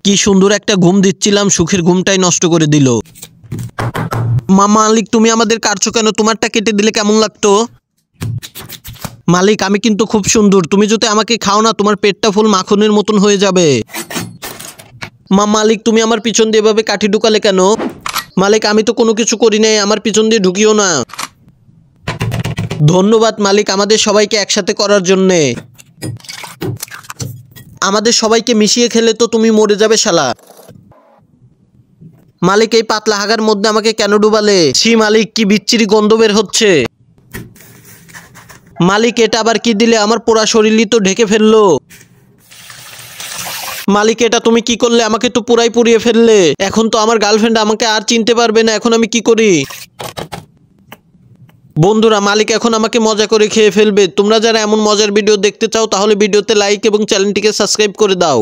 কি সুন্দর একটা ঘুম দিচ্ছিলাম, সুখের ঘুমটাই নষ্ট করে দিল। মালিক, তুমি আমাদের কাটছো কেন? তোমারটা কেটে দিলে কেমন লাগতো? মালিক, আমি কিন্তু খুব সুন্দর, তুমি যদি আমাকে খাও না তোমার পেটটা ফুল মাখনের মতন হয়ে যাবে। মালিক, তুমি আমার পিছন দিয়ে এভাবে কাঠি ঢুকালে কেন? মালিক, আমি তো কোনো কিছু করি নাই, আমার পিছন দিয়ে ঢুকিও না। ধন্যবাদ মালিক, আমাদের সবাইকে একসাথে করার জন্যে। আমাদের সবাইকে মিশিয়ে খেলে তো তুমি মরে যাবে শালা। মালিক, এই পাতলা হাগার মধ্যে আমাকে কেন ডুবালে? ছি মালিক, কি বিচ্ছিরি গন্ধ বের হচ্ছে। মালিক, এটা আবার কি দিলে? আমার পোড়া শরীরই তো ঢেকে ফেললো। মালিক, এটা তুমি কি করলে? আমাকে তো পুরাই পুড়িয়ে ফেললে। এখন তো আমার গার্লফ্রেন্ড আমাকে আর চিনতে পারবে না, এখন আমি কি করি? বন্ধুরা, মালিক এখন আমাকে মজা করে খেয়ে ফেলবে। তোমরা যারা এমন মজার ভিডিও দেখতে চাও তাহলে ভিডিওতে লাইক এবং চ্যানেলটিকে সাবস্ক্রাইব করে দাও।